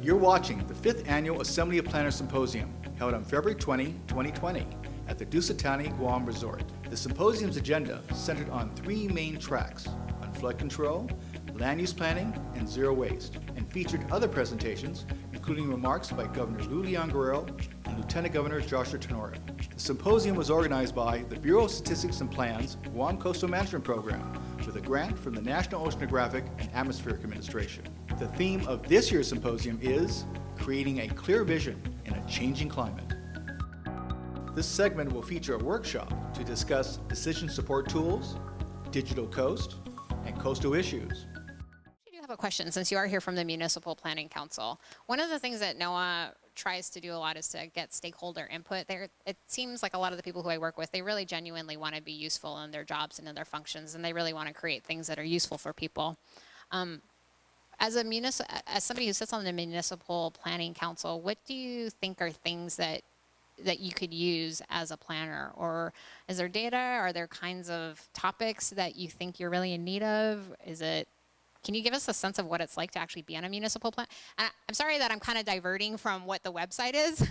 You're watching the 5th Annual Assembly of Planners Symposium, held on February 20, 2020, at the Dusatani, Guam Resort. The symposium's agenda centered on 3 main tracks: on flood control, land use planning, and zero waste, and featured other presentations, including remarks by Governor Lou Leon Guerrero and Lieutenant Governor Joshua Tenorio. The symposium was organized by the Bureau of Statistics and Plans Guam Coastal Management Program with a grant from the National Oceanographic and Atmospheric Administration. The theme of this year's symposium is Creating a Clear Vision in a Changing Climate. This segment will feature a workshop to discuss decision support tools, digital coast, and coastal issues. I do have a question since you are here from the Municipal Planning Council. One of the things that NOAA tries to do a lot is to get stakeholder input. It seems like a lot of the people who I work with, they really genuinely want to be useful in their jobs and in their functions, and they really want to create things that are useful for people. As somebody who sits on the Municipal Planning Council, what do you think are things that you could use as a planner? Or is there data? Are there kinds of topics that you think you're really in need of? Can you give us a sense of what it's like to actually be on a municipal plan? And I'm sorry that I'm kind of diverting from what the website is,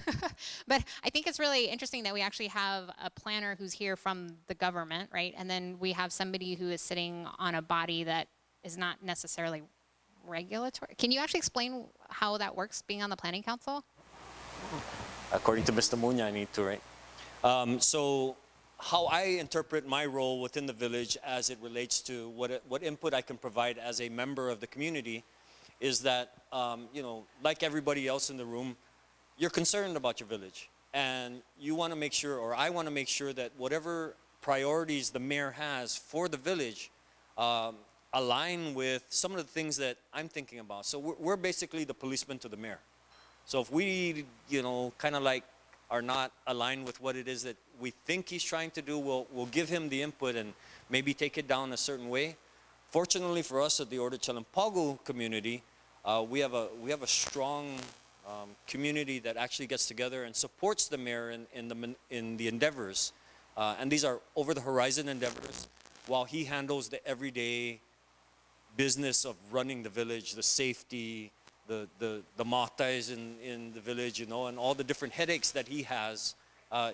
but I think it's really interesting that we actually have a planner who's here from the government, right? And then we have somebody who is sitting on a body that is not necessarily regulatory. Can you actually explain how that works, being on the Planning Council? According to Mr. Munya, I need to, right? So how I interpret my role within the village as it relates to what input I can provide as a member of the community is that, like everybody else in the room, you're concerned about your village. And you want to make sure, or I want to make sure, that whatever priorities the mayor has for the village align with some of the things that I'm thinking about. So we're basically the policeman to the mayor. So if we, kind of like are not aligned with what it is that we think he's trying to do, we'll give him the input and maybe take it down a certain way. Fortunately for us at the Order Chalampago community, we have a strong community that actually gets together and supports the mayor in the endeavors. And these are over-the-horizon endeavors, while he handles the everyday business of running the village, the safety, the matais in the village, and all the different headaches that he has.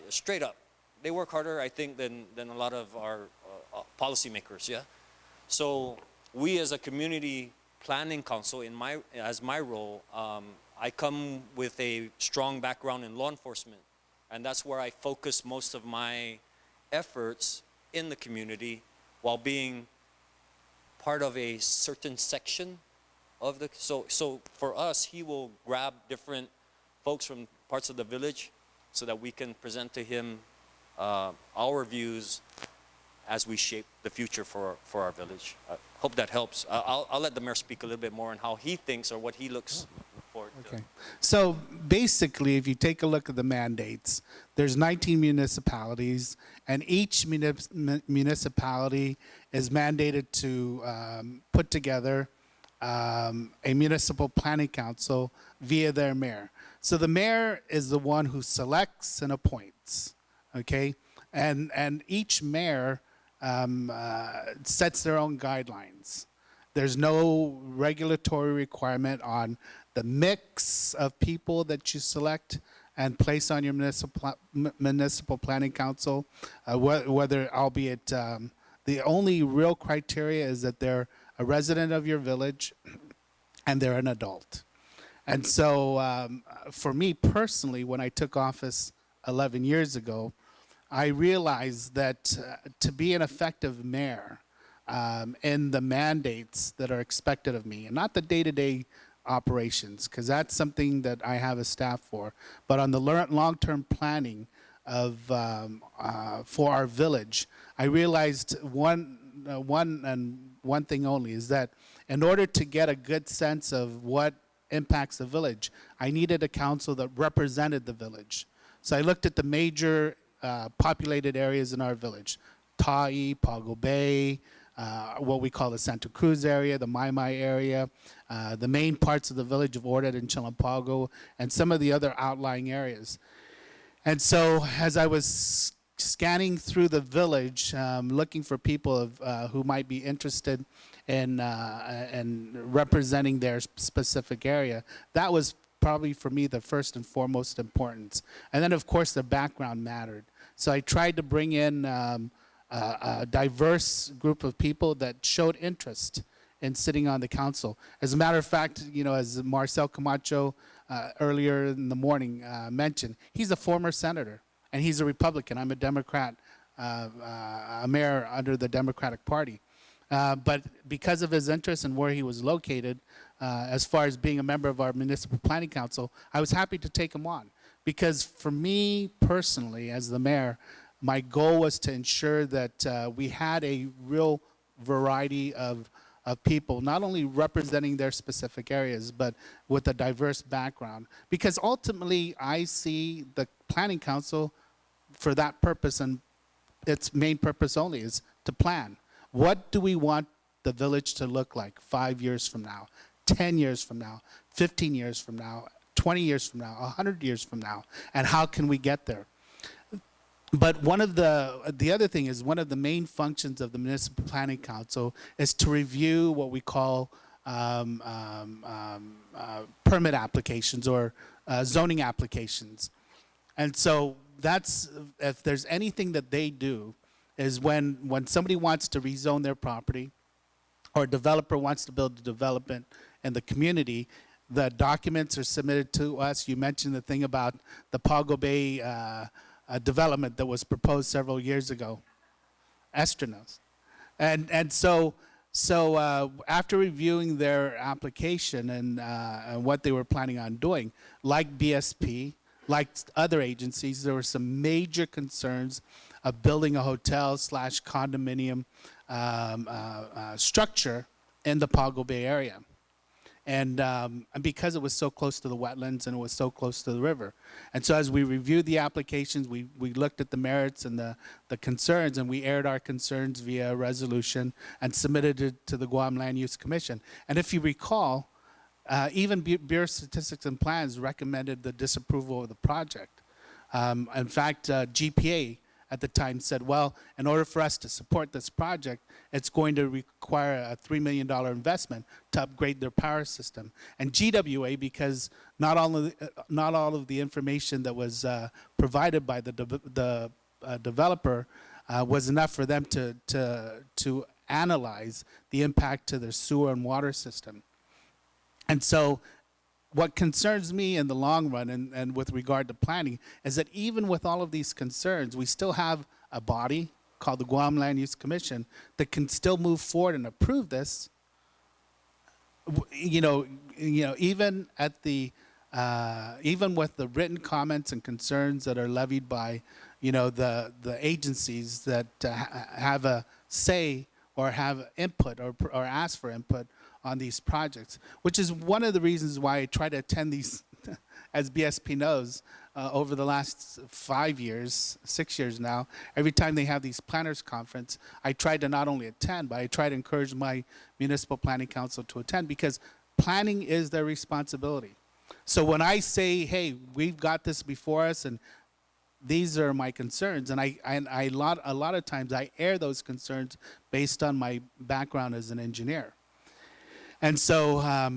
Straight up, they work harder, I think, than a lot of our policymakers. Yeah. So we, as a community planning council, as my role, I come with a strong background in law enforcement, and that's where I focus most of my efforts in the community, while being part of a certain section of the, so for us, he will grab different folks from parts of the village so that we can present to him our views as we shape the future for our village. I hope that helps. I'll let the mayor speak a little bit more on how he thinks or what he looks for. Okay. So basically, if you take a look at the mandates, there's 19 municipalities, and each municipality is mandated to put together a municipal planning council via their mayor. So the mayor is the one who selects and appoints, okay? And each mayor sets their own guidelines. There's no regulatory requirement on the mix of people that you select and place on your municipal planning council, whether, albeit, the only real criteria is that they're a resident of your village and they're an adult. And so for me personally, when I took office 11 years ago, I realized that to be an effective mayor in the mandates that are expected of me, and not the day-to-day operations, because that's something that I have a staff for, but on the long-term planning of for our village, I realized one thing only, is that in order to get a good sense of what impacts the village, I needed a council that represented the village. So I looked at the major populated areas in our village: Ta'i, Pago Bay, what we call the Santa Cruz area, the Maimai area, the main parts of the village of Ordet and Chalampago, and some of the other outlying areas. And so as I was scanning through the village, looking for people who might be interested in representing their specific area, that was probably for me the first and foremost importance. And then of course the background mattered. So I tried to bring in a diverse group of people that showed interest in sitting on the council. As a matter of fact, as Marcel Camacho earlier in the morning mentioned, he's a former senator and he's a Republican. I'm a Democrat, a mayor under the Democratic Party. But because of his interest and where he was located, as far as being a member of our municipal planning council, I was happy to take him on. Because for me personally, as the mayor, my goal was to ensure that we had a real variety of people, not only representing their specific areas, but with a diverse background. Because ultimately, I see the planning council for that purpose, and its main purpose only is to plan. What do we want the village to look like 5 years from now, 10 years from now, 15 years from now, 20 years from now, 100 years from now, and how can we get there? But one of the other thing is, one of the main functions of the Municipal Planning Council is to review what we call permit applications or zoning applications. And so that's, if there's anything that they do, is when somebody wants to rezone their property or a developer wants to build a development in the community, the documents are submitted to us. You mentioned the thing about the Pago Bay development that was proposed several years ago. Esther knows. And so after reviewing their application and what they were planning on doing, like BSP, like other agencies, there were some major concerns of building a hotel / condominium structure in the Pago Bay area. And because it was so close to the wetlands and it was so close to the river. And so as we reviewed the applications, we looked at the merits and the concerns, and we aired our concerns via a resolution and submitted it to the Guam Land Use Commission. And if you recall, even Bureau of Statistics and Plans recommended the disapproval of the project. In fact, GPA at the time said, well, in order for us to support this project, it's going to require a $3 million investment to upgrade their power system. And GWA, because not all of the information that was provided by the developer was enough for them to analyze the impact to their sewer and water system. And so what concerns me in the long run and with regard to planning is that even with all of these concerns, we still have a body called the Guam Land Use Commission that can still move forward and approve this. Even at the even with the written comments and concerns that are levied by the agencies that have a say or have input or ask for input on these projects, which is one of the reasons why I try to attend these, as BSP knows, over the last 5 years, 6 years now. Every time they have these planners conference, I try to not only attend, but I try to encourage my municipal planning council to attend, because planning is their responsibility. So when I say, hey, we've got this before us and these are my concerns, and a lot of times I air those concerns based on my background as an engineer. And so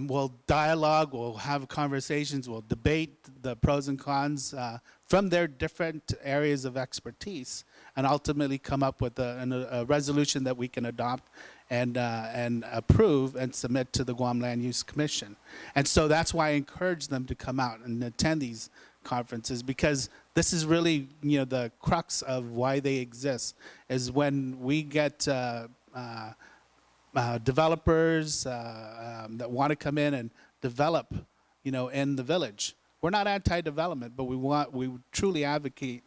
we'll dialogue, we'll have conversations, we'll debate the pros and cons from their different areas of expertise, and ultimately come up with a resolution that we can adopt and approve and submit to the Guam Land Use Commission. And so that's why I encourage them to come out and attend these conferences, because this is really the crux of why they exist, is when we get developers that want to come in and develop, in the village. We're not anti-development, but we truly advocate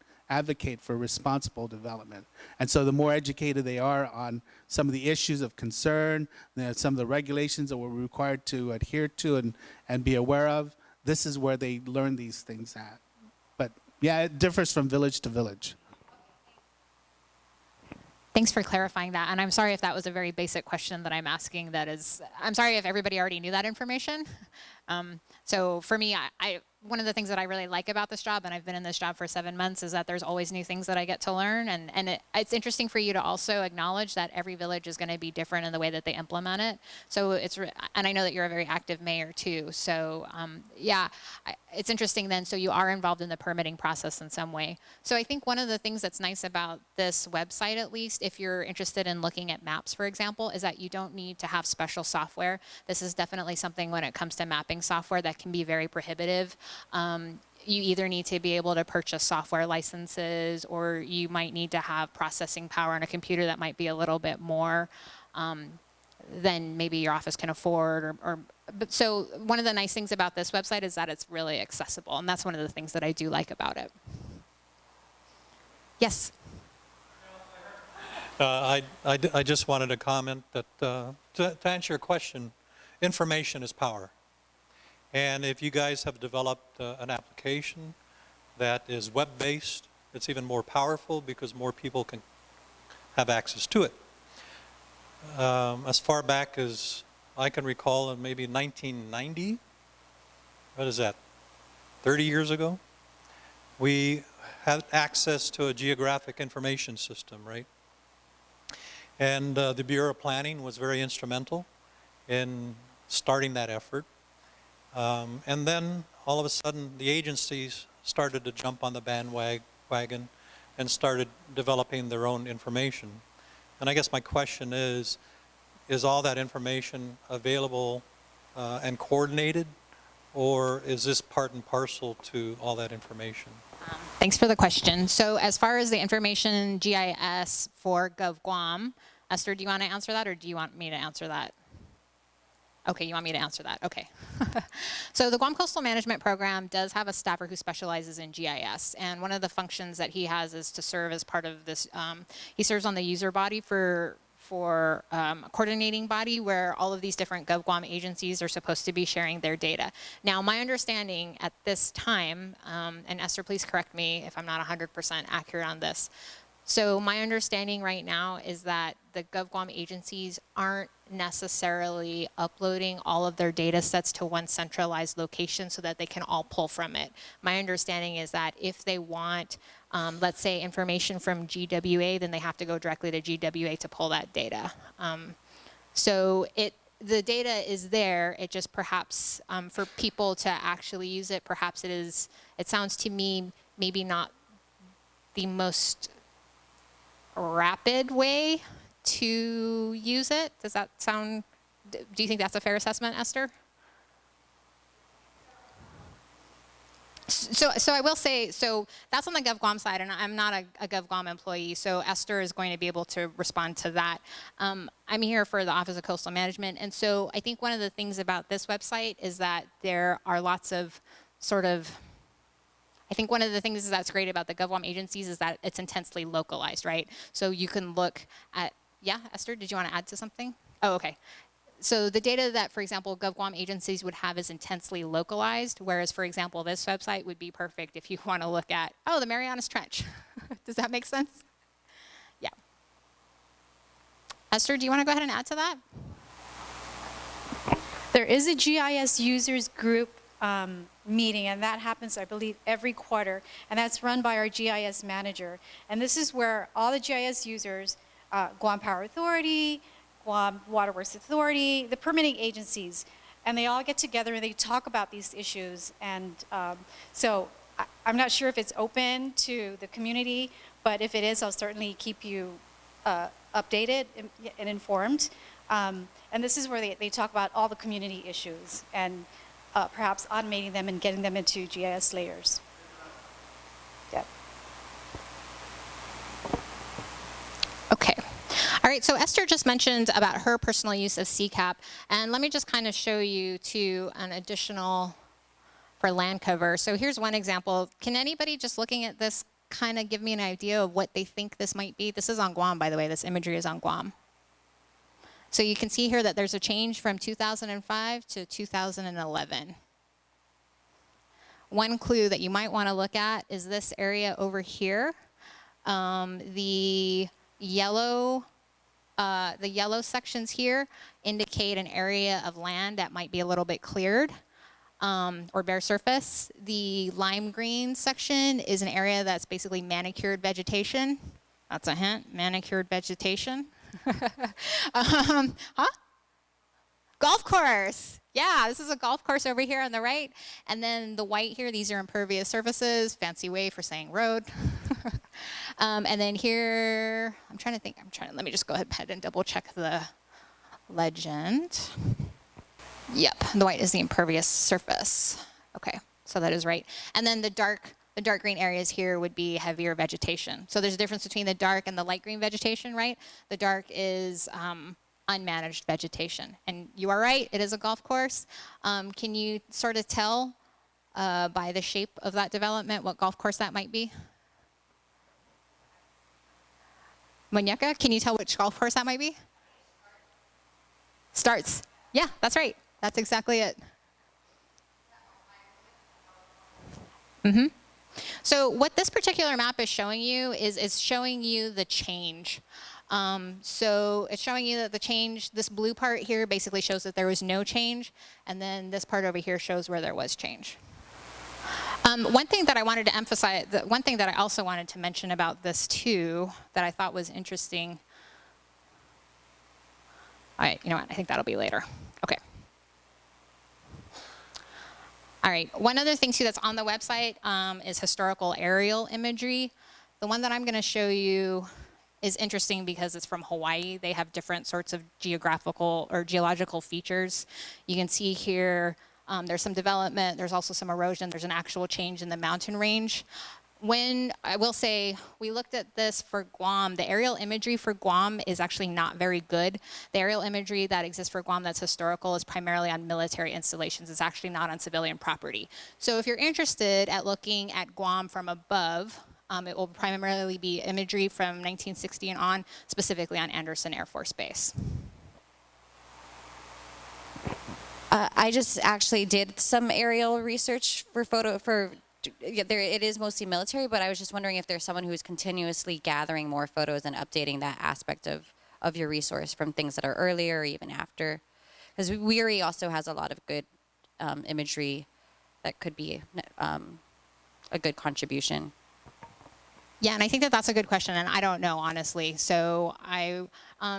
for responsible development. And so the more educated they are on some of the issues of concern, some of the regulations that we're required to adhere to and be aware of, this is where they learn these things at. But yeah, it differs from village to village. Thanks for clarifying that. And I'm sorry if that was a very basic question that I'm asking. I'm sorry if everybody already knew that information. So for me, one of the things that I really like about this job, and I've been in this job for 7 months, is that there's always new things that I get to learn. And it's interesting for you to also acknowledge that every village is going to be different in the way that they implement it. So and I know that you're a very active mayor too. So yeah, it's interesting then. So you are involved in the permitting process in some way. So I think one of the things that's nice about this website, at least, if you're interested in looking at maps, for example, is that you don't need to have special software. This is definitely something when it comes to mapping software that can be very prohibitive. You either need to be able to purchase software licenses, or you might need to have processing power on a computer that might be a little bit more than maybe your office can afford. But so one of the nice things about this website is that it's really accessible, and that's one of the things that I do like about it. Yes? I just wanted to comment that to answer your question, information is power. And if you guys have developed an application that is web-based, it's even more powerful because more people can have access to it. As far back as I can recall, in maybe 1990, what is that, 30 years ago, we had access to a geographic information system, right? And the Bureau of Planning was very instrumental in starting that effort. And then all of a sudden the agencies started to jump on the bandwagon and started developing their own information. And I guess my question is all that information available and coordinated, or is this part and parcel to all that information? Thanks for the question. So as far as the information GIS for GovGuam, Esther, do you want to answer that, or do you want me to answer that? Okay, you want me to answer that? Okay. So the Guam Coastal Management Program does have a staffer who specializes in GIS, and one of the functions that he has is to serve as part of this. He serves on the user body for a coordinating body where all of these different GovGuam agencies are supposed to be sharing their data. Now, my understanding at this time, and Esther, please correct me if I'm not 100% accurate on this. So my understanding right now is that the GovGuam agencies aren't necessarily uploading all of their data sets to one centralized location so that they can all pull from it. My understanding is that if they want, let's say, information from GWA, then they have to go directly to GWA to pull that data. So the data is there. It just perhaps for people to actually use it, perhaps it sounds to me maybe not the most rapid way to use it. Does that sound, do you think that's a fair assessment, Esther? So I will say, so that's on the GovGuam side, and I'm not a GovGuam employee, so Esther is going to be able to respond to that. I'm here for the Office of Coastal Management, and so I think one of the things about this website is that there are lots of I think one of the things that's great about the GovGuam agencies is that it's intensely localized, right? So you can look at, yeah, Esther, did you want to add to something? Oh, okay. So the data that, for example, GovGuam agencies would have is intensely localized, whereas, for example, this website would be perfect if you want to look at, the Marianas Trench. Does that make sense? Yeah. Esther, do you want to go ahead and add to that? There is a GIS users group meeting, and that happens, I believe, every quarter, and that's run by our GIS manager. And this is where all the GIS users, Guam Power Authority, Guam Waterworks Authority, the permitting agencies, and they all get together and they talk about these issues. And so I'm not sure if it's open to the community, but if it is, I'll certainly keep you updated and informed. And this is where they talk about all the community issues and perhaps automating them and getting them into GIS layers. Yep. Okay. All right, so Esther just mentioned about her personal use of CCAP, and let me just kind of show you too an additional for land cover. So here's one example. Can anybody just looking at this kind of give me an idea of what they think this might be? This is on Guam, by the way. This imagery is on Guam. So you can see here that there's a change from 2005 to 2011. One clue that you might want to look at is this area over here. The yellow sections here indicate an area of land that might be a little bit cleared. or bare surface. The lime green section is an area that's basically manicured vegetation. That's a hint, manicured vegetation. Golf course. Yeah, this is a golf course over here on the right. And then the white here, these are impervious surfaces, fancy way for saying road. And then here, let me just go ahead and double check the legend. Yep, the white is the impervious surface. Okay, so that is right. And then the dark green areas here would be heavier vegetation. So there's a difference between the dark and the light green vegetation, right? The dark is unmanaged vegetation. And you are right, it is a golf course. Can you sort of tell by the shape of that development what golf course that might be? Muñeca, can you tell which golf course that might be? Starts. Yeah, that's right. That's exactly it. So what this particular map is showing you is showing you the change. So it's showing you that the change, this blue part here basically shows that there was no change, and then this part over here shows where there was change. One thing that I wanted to emphasize, one thing that I also wanted to mention about this too, that I thought was interesting. You know what, I think that'll be later. Okay. All right, one other thing too that's on the website is historical aerial imagery. The one that I'm gonna show you is interesting because it's from Hawaii. They have different sorts of geographical or geological features. You can see here, there's some development, there's also some erosion, there's an actual change in the mountain range. When, I will say, we looked at this for Guam, the aerial imagery for Guam is actually not very good. The aerial imagery that exists for Guam that's historical is primarily on military installations. It's actually not on civilian property. So if you're interested at looking at Guam from above, it will primarily be imagery from 1960 and on, specifically on Andersen Air Force Base. I just actually did some aerial research for it is mostly military, but I was just wondering if there's someone who is continuously gathering more photos and updating that aspect of your resource from things that are earlier or even after. Because WERI also has a lot of good imagery that could be a good contribution. Yeah, and I think that that's a good question, and I don't know, honestly. So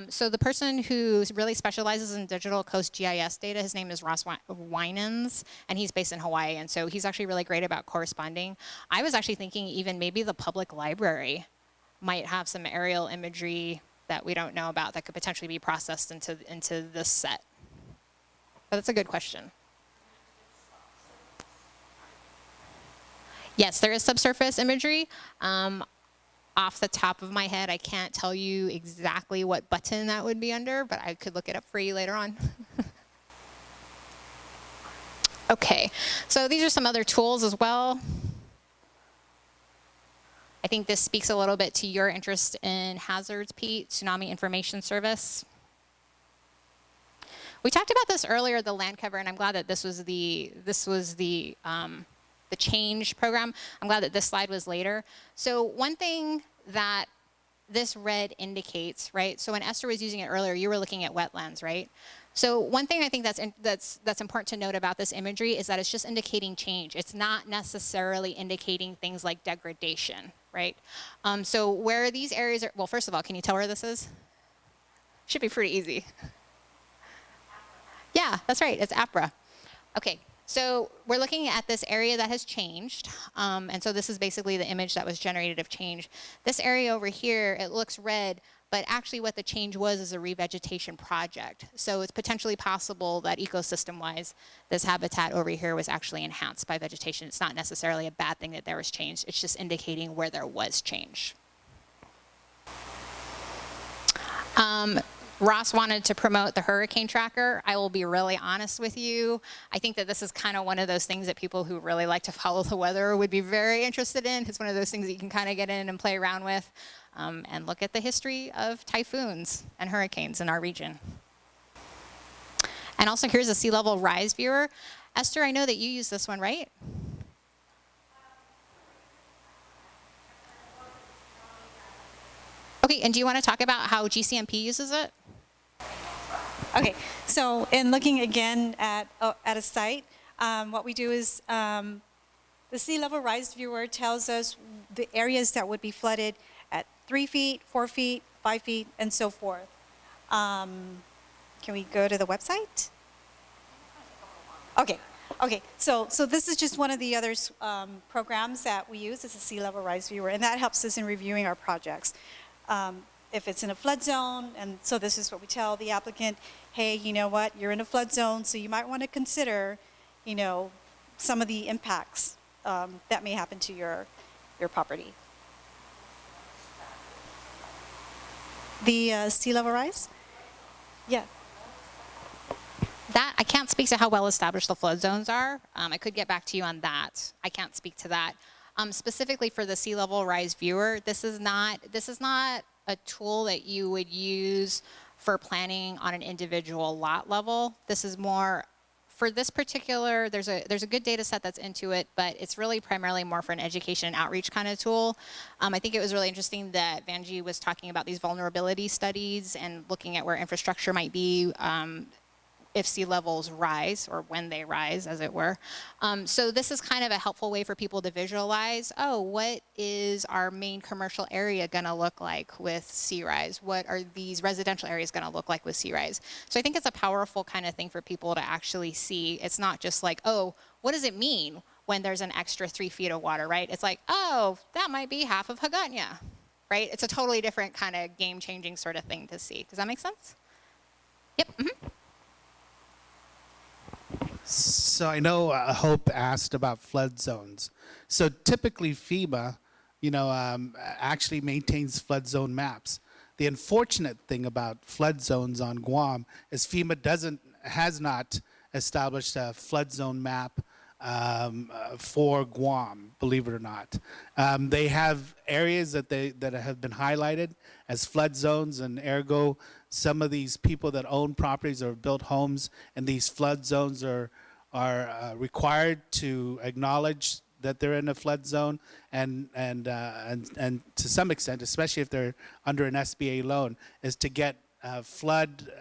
so the person who really specializes in digital coast GIS data, his name is Ross Winans, and he's based in Hawaii, and so he's actually really great about corresponding. I was actually thinking even maybe the public library might have some aerial imagery that we don't know about that could potentially be processed into this set. But that's a good question. Yes, there is subsurface imagery. Off the top of my head, I can't tell you exactly what button that would be under, but I could look it up for you later on. Okay, so these are some other tools as well. I think this speaks a little bit to your interest in hazards, Pete, Tsunami Information Service. We talked about this earlier, the land cover, and I'm glad that this was the change program. I'm glad that this slide was later. So one thing that this red indicates, right? So when Esther was using it earlier, you were looking at wetlands, right? So one thing I think that's important to note about this imagery is that it's just indicating change. It's not necessarily indicating things like degradation, right? So where these areas are, well, first of all, can you tell where this is? Should be pretty easy. Yeah, that's right, it's APRA. Okay. So we're looking at this area that has changed, and so this is basically the image that was generated of change. This area over here, it looks red, but actually what the change was is a revegetation project. So it's potentially possible that ecosystem-wise, this habitat over here was actually enhanced by vegetation. It's not necessarily a bad thing that there was change. It's just indicating where there was change. Ross wanted to promote the hurricane tracker. I will be really honest with you. I think that this is kind of one of those things that people who really like to follow the weather would be very interested in. It's one of those things that you can kind of get in and play around with and look at the history of typhoons and hurricanes in our region. And also here's a sea level rise viewer. Esther, I know that you use this one, right? Okay, and do you want to talk about how GCMP uses it? Okay, so in looking again at a site, What we do is the sea level rise viewer tells us the areas that would be flooded at 3 feet, 4 feet, 5 feet, and so forth. Can we go to the website? Okay. Okay, so this is just one of the other programs that we use. It's a sea level rise viewer, and that helps us in reviewing our projects. If it's in a flood zone, and so this is what we tell the applicant, hey, you know what, you're in a flood zone, so you might want to consider, you know, some of the impacts that may happen to your property. The sea level rise? Yeah. That, I can't speak to how well established the flood zones are. I could get back to you on that. I can't speak to that. Specifically for the sea level rise viewer, this is not a tool that you would use for planning on an individual lot level. This is more, for this particular, there's a good data set that's into it, but it's really primarily more for an education and outreach kind of tool. I think it was really interesting that Vanjie was talking about these vulnerability studies and looking at where infrastructure might be if sea levels rise, or when they rise, as it were. So this is kind of a helpful way for people to visualize, oh, what is our main commercial area gonna look like with sea rise? What are these residential areas gonna look like with sea rise? So I think it's a powerful kind of thing for people to actually see. It's not just like, oh, what does it mean when there's an extra 3 feet of water, right? It's like, oh, that might be half of Hagåtña, right? It's a totally different kind of game-changing sort of thing to see. Does that make sense? Yep. Mm-hmm. So I know Hope asked about flood zones. So typically FEMA, actually maintains flood zone maps. The unfortunate thing about flood zones on Guam is FEMA has not established a flood zone map for Guam, believe it or not. They have areas that have been highlighted as flood zones, and ergo, some of these people that own properties or built homes in these flood zones are required to acknowledge that they're in a flood zone, and to some extent, especially if they're under an SBA loan, is to get flood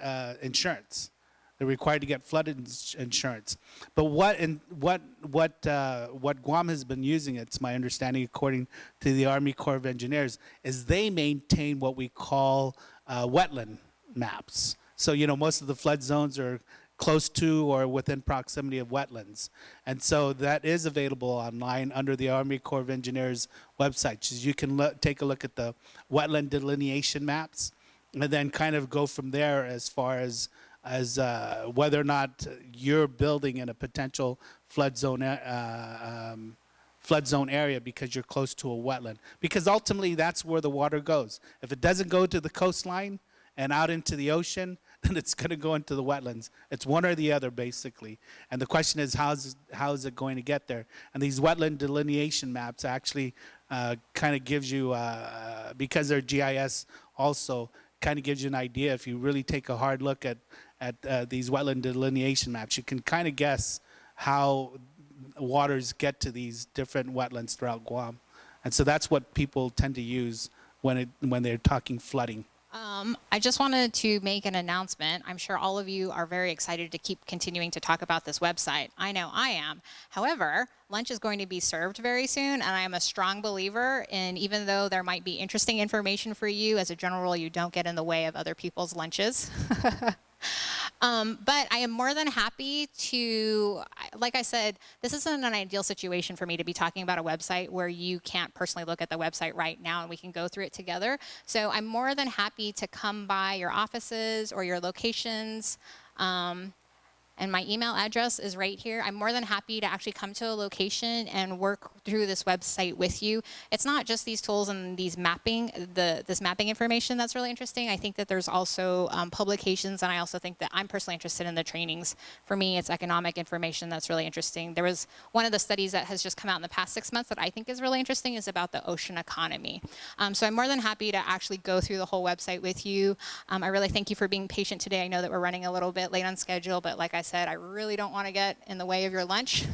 insurance. They're required to get flood insurance. But what Guam has been using, it's my understanding, according to the Army Corps of Engineers, is they maintain what we call wetland maps. So most of the flood zones are close to or within proximity of wetlands, and so that is available online under the Army Corps of Engineers website. So you can take a look at the wetland delineation maps, and then kind of go from there as far as whether or not you're building in a potential flood zone area because you're close to a wetland. Because ultimately, that's where the water goes. If it doesn't go to the coastline and out into the ocean, then it's going to go into the wetlands. It's one or the other, basically. And the question is, how is it going to get there? And these wetland delineation maps actually kind of gives you, because they're GIS also, kind of gives you an idea. If you really take a hard look at these wetland delineation maps, you can kind of guess how waters get to these different wetlands throughout Guam. And so that's what people tend to use when they're talking flooding. I just wanted to make an announcement. I'm sure all of you are very excited to keep continuing to talk about this website. I know I am. However, lunch is going to be served very soon, and I am a strong believer in, even though there might be interesting information for you, as a general rule, you don't get in the way of other people's lunches. But I am more than happy to, like I said, this isn't an ideal situation for me to be talking about a website where you can't personally look at the website right now and we can go through it together. So I'm more than happy to come by your offices or your locations. And my email address is right here. I'm more than happy to actually come to a location and work through this website with you. It's not just these tools and these this mapping information that's really interesting. I think that there's also publications, and I also think that I'm personally interested in the trainings. For me, it's economic information that's really interesting. There was one of the studies that has just come out in the past 6 months that I think is really interesting, is about the ocean economy. So I'm more than happy to actually go through the whole website with you. I really thank you for being patient today. I know that we're running a little bit late on schedule, but like I said, I really don't want to get in the way of your lunch.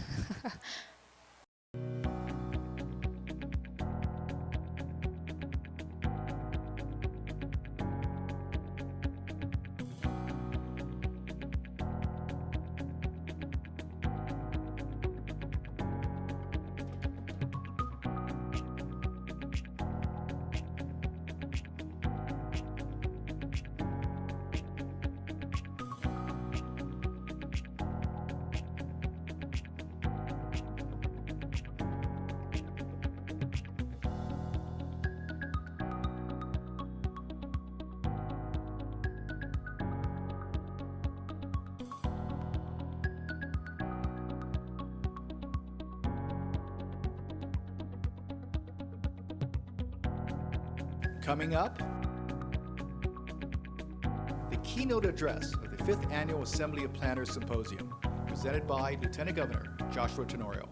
Coming up, the keynote address of the 5th Annual Assembly of Planners Symposium, presented by Lieutenant Governor Joshua Tenorio.